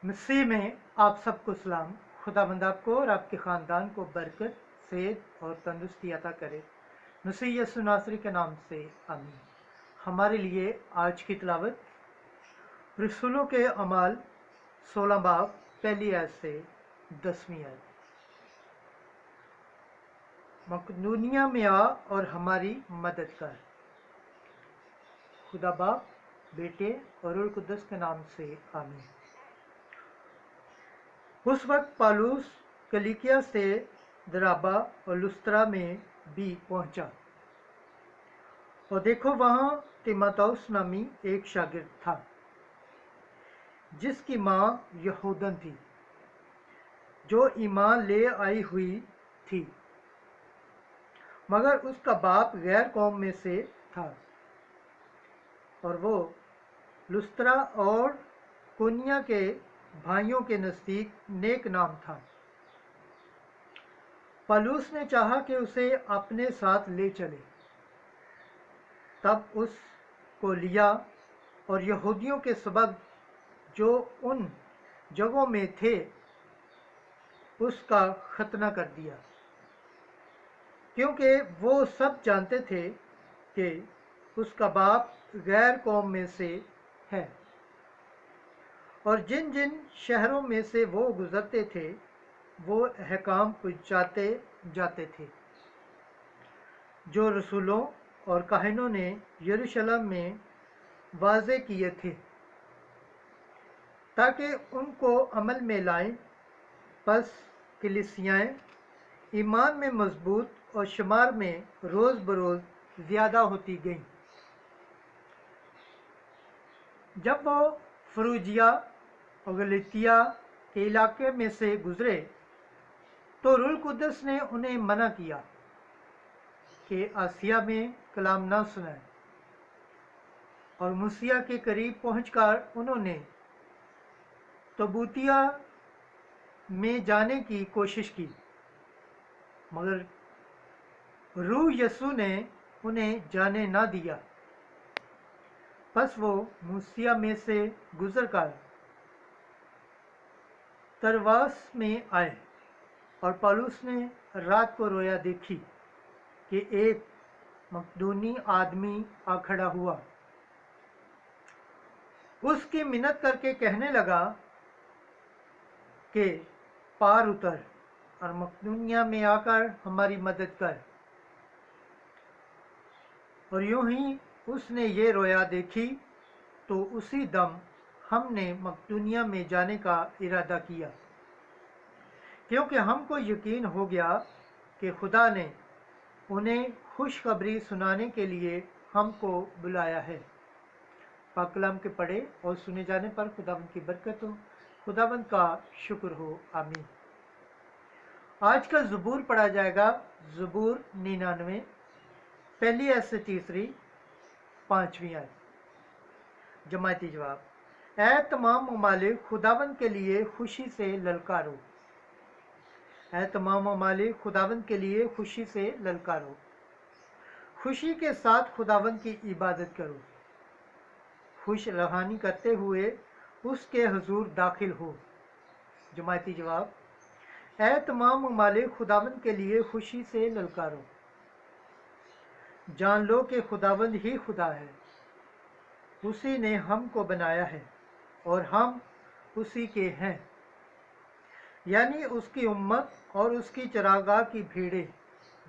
मसीह में आप सबको सलाम। खुदावंद आपको और आपके ख़ानदान को बरकत, सेहत और तंदुरुस्ती अता करे। मसीह यीशु नासरी के नाम से आमीन। हमारे लिए आज की तिलावत रसूलों के अमाल 16 बाब पहली आयत से 10वीं आयत। मकदूनिया में आ और हमारी मदद कर। खुदा बाप, बेटे और रूह कुद्दस के नाम से आमीन। उस वक्त पालूस कलिकिया से दराबा और लुस्त्रा में भी पहुंचा, और देखो वहां तीमुथियुस नामी एक शागिर्द था जिसकी मां यहूदन थी, जो ईमान ले आई हुई थी, मगर उसका बाप गैर कौम में से था, और वो लुस्त्रा और कोनिया के भाइयों के नज़दीक नेक नाम था। पौलुस ने चाहा कि उसे अपने साथ ले चले, तब उसको लिया और यहूदियों के सबब जो उन जगहों में थे उसका खतना कर दिया, क्योंकि वो सब जानते थे कि उसका बाप गैर कौम में से है, और जिन जिन शहरों में से वो गुजरते थे वो अहकाम पहुँचाते जाते थे जो रसूलों और काहिनों ने यरूशलेम में वाज़े किए थे, ताकि उनको अमल में लाएं। बस कलीसियाएँ ईमान में मजबूत और शुमार में रोज़ बरोज़ ज़्यादा होती गईं। जब वो फरूजिया और गलातिया के इलाके में से गुजरे तो रूह कुद्दस ने उन्हें मना किया कि आसिया में कलाम न सुनाएं, और मूसिया के करीब पहुंचकर उन्होंने तबूतिया में जाने की कोशिश की, मगर रूह यीशु ने उन्हें जाने ना दिया। बस वो मूसिया में से गुजरकर तरवास में आए, और पौलुस ने रात को रोया देखी कि एक मकदूनी आदमी आ खड़ा हुआ, उसकी मिन्नत करके कहने लगा कि पार उतर और मकदूनिया में आकर हमारी मदद कर। और यूं ही उसने ये रोया देखी तो उसी दम हमने मकदूनिया में जाने का इरादा किया, क्योंकि हमको यकीन हो गया कि खुदा ने उन्हें खुशखबरी सुनाने के लिए हमको बुलाया है। पाक कलाम के पढ़े और सुने जाने पर खुदावंद की बरकत हो, खुदावंद का शुक्र हो, आमीन। आज का ज़बूर पढ़ा जाएगा, ज़बूर 99 पहली आयत से तीसरी 5वीं आयत। जमायती जवाब। ऐ तमाम ममालिक, खुदावंद के लिए खुशी से ललकारो। ऐ तमाम ममालिक, खुदावंद के लिए खुशी से ललकारो। खुशी के साथ खुदावंद की इबादत करो, खुश रहानी करते हुए उसके हुजूर दाखिल हो। जमायती जवाब। ऐ तमाम ममालिक, खुदावंद के लिए खुशी से ललकारो। जान लो कि खुदावंद ही खुदा है, उसी ने हमको बनाया है और हम उसी के हैं, यानी उसकी उम्मत और उसकी चरागाह की भीड़ें।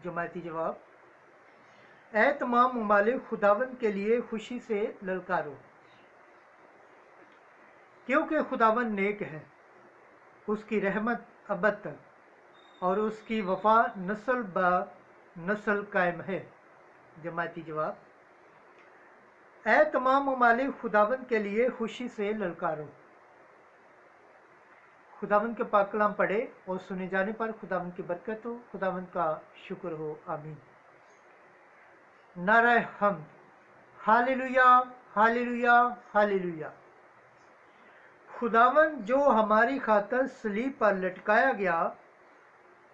जमायती जवाब। ऐ तमाम ममालिक, खुदावंद के लिए खुशी से ललकारो, क्योंकि खुदावंद नेक है, उसकी रहमत अबद तक और उसकी वफा नस्ल ब नस्ल कायम है। जमायती जवाब। ऐ तमाम ममालिक, खुदावंद के लिए खुशी से ललकारो। खुदावंद के पाक कलाम पढ़े और सुने जाने पर खुदावंद की बरकत हो, खुदावंद का शुक्र हो, आमीन। नारे हम्द। Hallelujah, hallelujah, hallelujah. खुदावंद जो हमारी खातर सलीब पर लटकाया गया,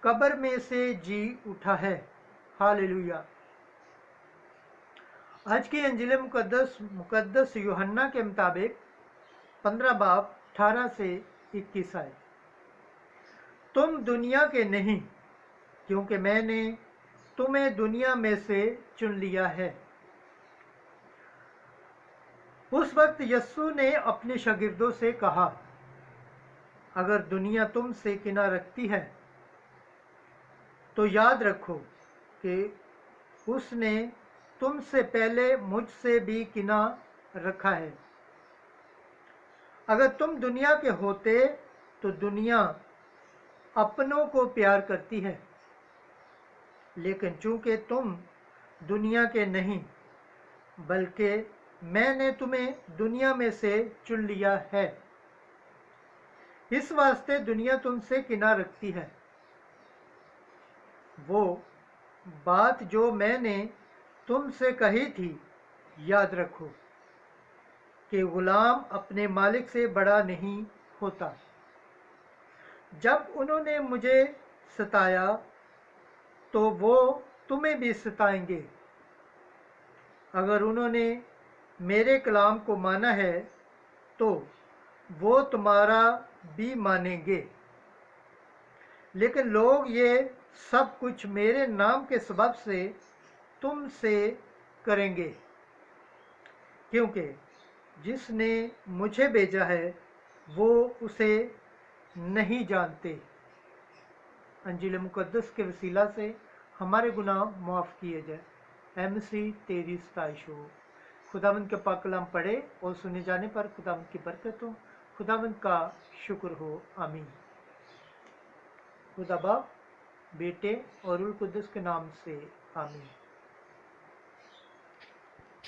कब्र में से जी उठा है। हालेलुया। आज की अंजील मुकद्दस यूहन्ना के मुताबिक 15 बाब 18 से 21 आयत। तुम दुनिया के नहीं, क्योंकि मैंने तुम्हें दुनिया में से चुन लिया है। उस वक्त यस्सु ने अपने शागिर्दों से कहा, अगर दुनिया तुमसे किना रखती है तो याद रखो कि उसने तुमसे पहले मुझसे भी किना रखा है। अगर तुम दुनिया के होते तो दुनिया अपनों को प्यार करती है, लेकिन चूंकि तुम दुनिया के नहीं बल्कि मैंने तुम्हें दुनिया में से चुन लिया है, इस वास्ते दुनिया तुमसे किना रखती है। वो बात जो मैंने तुमसे कही थी याद रखो कि गुलाम अपने मालिक से बड़ा नहीं होता। जब उन्होंने मुझे सताया तो वो तुम्हें भी सताएंगे। अगर उन्होंने मेरे कलाम को माना है तो वो तुम्हारा भी मानेंगे। लेकिन लोग ये सब कुछ मेरे नाम के सबब से तुमसे करेंगे, क्योंकि जिसने मुझे भेजा है वो उसे नहीं जानते। अंजील मुकद्दस के वसीला से हमारे गुनाह माफ़ किए जाए। ऐ मसीह तेरी सताइश हो। खुदावंद के पाक कलाम पढ़े और सुने जाने पर खुदावंद की बरकत हो। खुदावंद का शुक्र हो। आमीन। खुदा बाप, बेटे और रूह कुद्दुस के नाम से आमीन।